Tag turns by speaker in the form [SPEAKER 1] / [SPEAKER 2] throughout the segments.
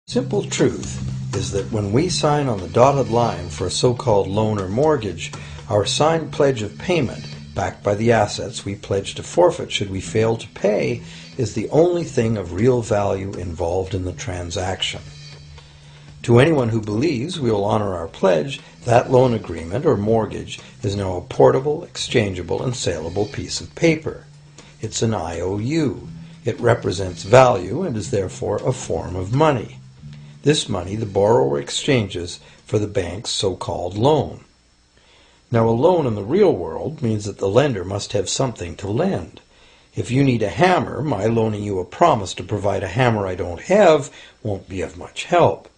[SPEAKER 1] Simple truth is that when we sign on the dotted line for a so-called loan or mortgage, our signed pledge of payment, backed by the assets we pledge to forfeit should we fail to pay, is the only thing of real value involved in the transaction. To anyone who believes we will honor our pledge, that loan agreement or mortgage is now a portable, exchangeable, and saleable piece of paper. It's an IOU. It represents value and is therefore a form of money. This money the borrower exchanges for the bank's so-called loan. Now, a loan in the real world means that the lender must have something to lend. If you need a hammer, my loaning you a promise to provide a hammer I don't have won't be of much help.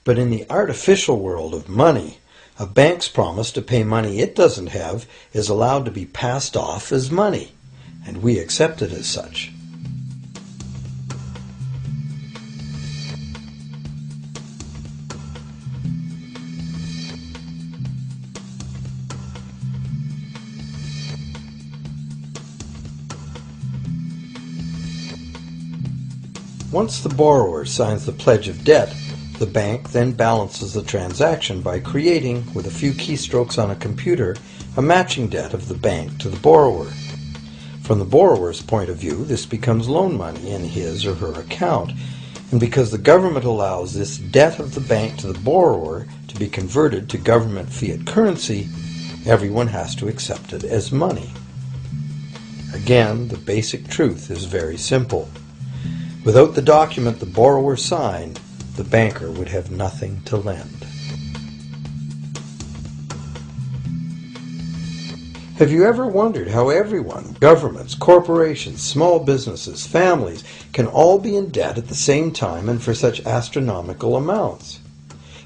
[SPEAKER 1] But in the artificial world of money, a bank's promise to pay money it doesn't have is allowed to be passed off as money, and we accept it as such. Once the borrower signs the pledge of debt, the bank then balances the transaction by creating, with a few keystrokes on a computer, a matching debt of the bank to the borrower. From the borrower's point of view, this becomes loan money in his or her account, and because the government allows this debt of the bank to the borrower to be converted to government fiat currency, everyone has to accept it as money. Again, the basic truth is very simple. Without the document the borrower signed, the banker would have nothing to lend. Have you ever wondered how everyone, governments, corporations, small businesses, families, can all be in debt at the same time and for such astronomical amounts?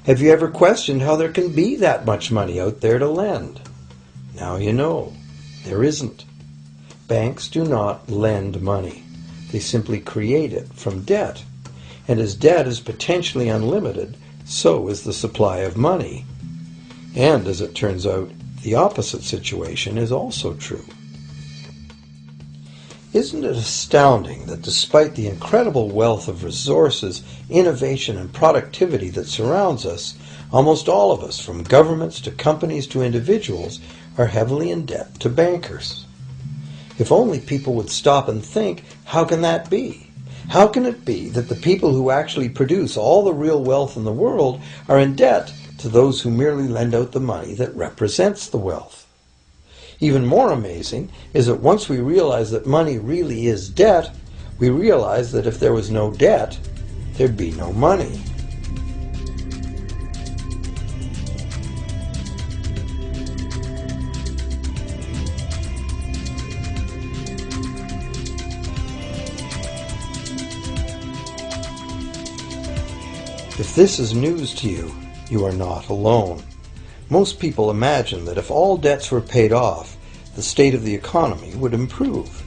[SPEAKER 1] Have you ever questioned how there can be that much money out there to lend? Now you know. There isn't. Banks do not lend money. They simply create it from debt. And as debt is potentially unlimited, so is the supply of money. And as it turns out, the opposite situation is also true. Isn't it astounding that despite the incredible wealth of resources, innovation, and productivity that surrounds us, almost all of us, from governments to companies to individuals, are heavily in debt to bankers? If only people would stop and think, how can that be? How can it be that the people who actually produce all the real wealth in the world are in debt to those who merely lend out the money that represents the wealth? Even more amazing is that once we realize that money really is debt, we realize that if there was no debt, there'd be no money. If this is news to you, you are not alone. Most people imagine that if all debts were paid off, the state of the economy would improve.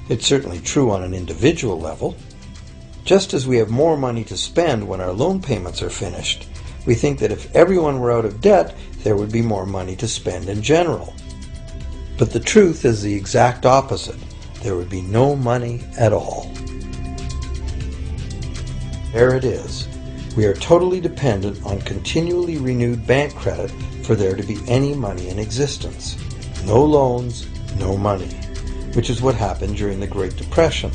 [SPEAKER 1] It's certainly true on an individual level. Just as we have more money to spend when our loan payments are finished, we think that if everyone were out of debt, there would be more money to spend in general. But the truth is the exact opposite. There would be no money at all. There it is. We are totally dependent on continually renewed bank credit for there to be any money in existence. No loans, no money, which is what happened during the Great Depression.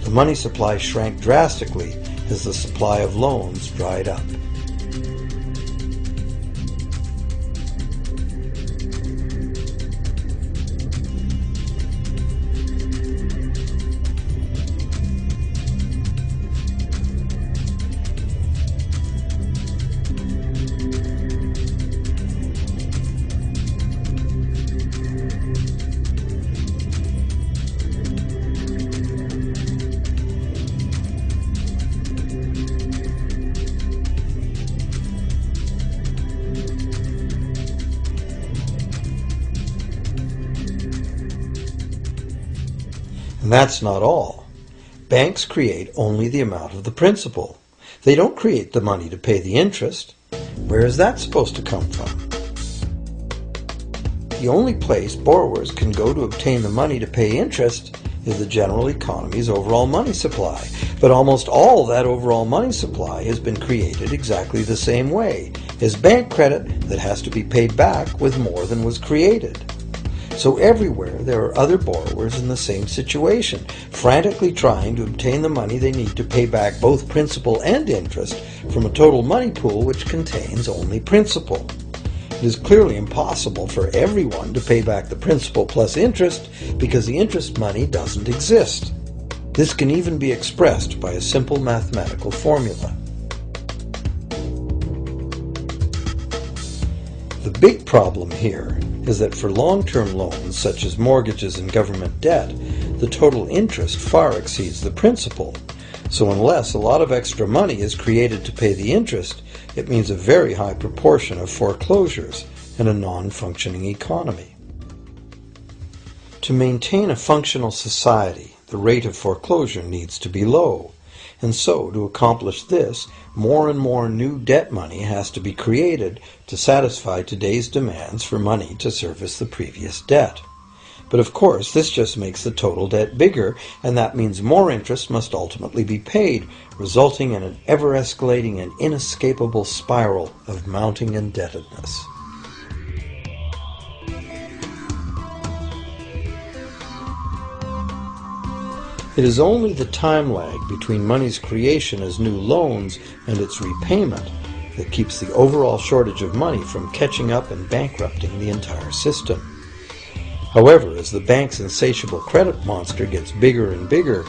[SPEAKER 1] The money supply shrank drastically as the supply of loans dried up. And that's not all. Banks create only the amount of the principal. They don't create the money to pay the interest. Where is that supposed to come from? The only place borrowers can go to obtain the money to pay interest is the general economy's overall money supply. But almost all that overall money supply has been created exactly the same way, as bank credit that has to be paid back with more than was created. So everywhere there are other borrowers in the same situation, frantically trying to obtain the money they need to pay back both principal and interest from a total money pool which contains only principal. It is clearly impossible for everyone to pay back the principal plus interest because the interest money doesn't exist. This can even be expressed by a simple mathematical formula. The big problem here is that for long-term loans such as mortgages and government debt, the total interest far exceeds the principal. So unless a lot of extra money is created to pay the interest, it means a very high proportion of foreclosures and a non-functioning economy. To maintain a functional society, the rate of foreclosure needs to be low. And so, to accomplish this, more and more new debt money has to be created to satisfy today's demands for money to service the previous debt. But of course, this just makes the total debt bigger, and that means more interest must ultimately be paid, resulting in an ever-escalating and inescapable spiral of mounting indebtedness. It is only the time lag between money's creation as new loans and its repayment that keeps the overall shortage of money from catching up and bankrupting the entire system. However, as the bank's insatiable credit monster gets bigger and bigger,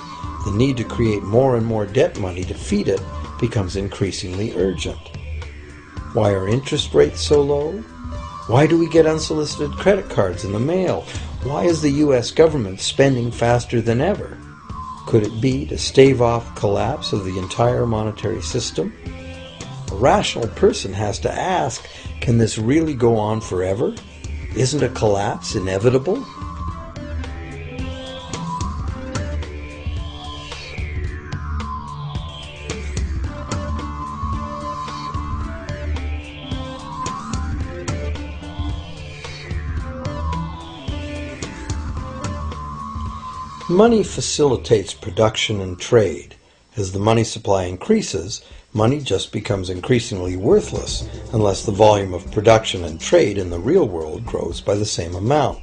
[SPEAKER 1] the need to create more and more debt money to feed it becomes increasingly urgent. Why are interest rates so low? Why do we get unsolicited credit cards in the mail? Why is the U.S. government spending faster than ever? Could it be to stave off collapse of the entire monetary system? A rational person has to ask, can this really go on forever? Isn't a collapse inevitable? Money facilitates production and trade. As the money supply increases, money just becomes increasingly worthless unless the volume of production and trade in the real world grows by the same amount.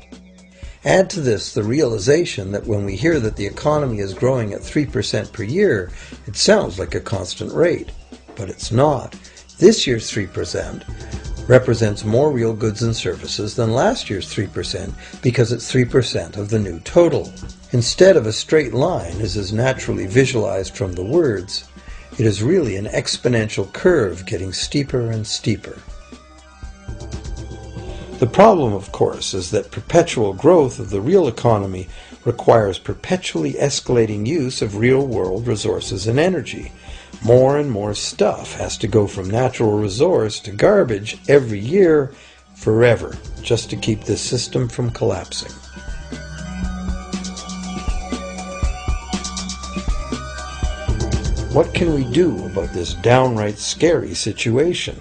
[SPEAKER 1] Add to this the realization that when we hear that the economy is growing at 3% per year, it sounds like a constant rate, but it's not. This year's 3% represents more real goods and services than last year's 3% because it's 3% of the new total. Instead of a straight line as is naturally visualized from the words, it is really an exponential curve getting steeper and steeper. The problem, of course, is that perpetual growth of the real economy requires perpetually escalating use of real-world resources and energy. More and more stuff has to go from natural resource to garbage every year, forever, just to keep this system from collapsing. What can we do about this downright scary situation?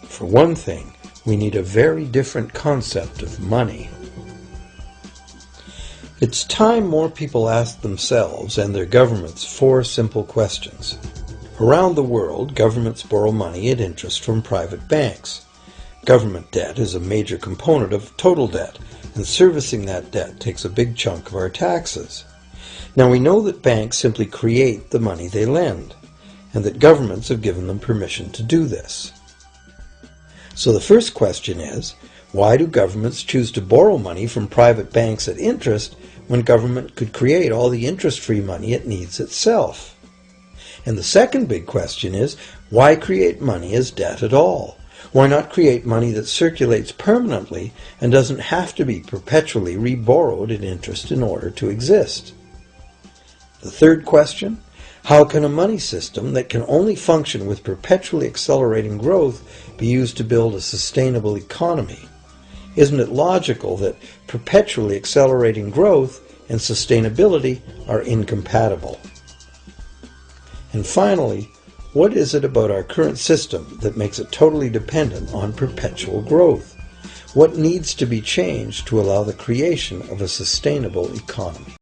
[SPEAKER 1] For one thing, we need a very different concept of money. It's time more people ask themselves and their governments 4 simple questions. Around the world, governments borrow money at interest from private banks. Government debt is a major component of total debt, and servicing that debt takes a big chunk of our taxes. Now we know that banks simply create the money they lend, and that governments have given them permission to do this. So the first question is, why do governments choose to borrow money from private banks at interest when government could create all the interest-free money it needs itself? And the second big question is, why create money as debt at all? Why not create money that circulates permanently and doesn't have to be perpetually reborrowed at interest in order to exist? The third question, how can a money system that can only function with perpetually accelerating growth be used to build a sustainable economy? Isn't it logical that perpetually accelerating growth and sustainability are incompatible? And finally, what is it about our current system that makes it totally dependent on perpetual growth? What needs to be changed to allow the creation of a sustainable economy?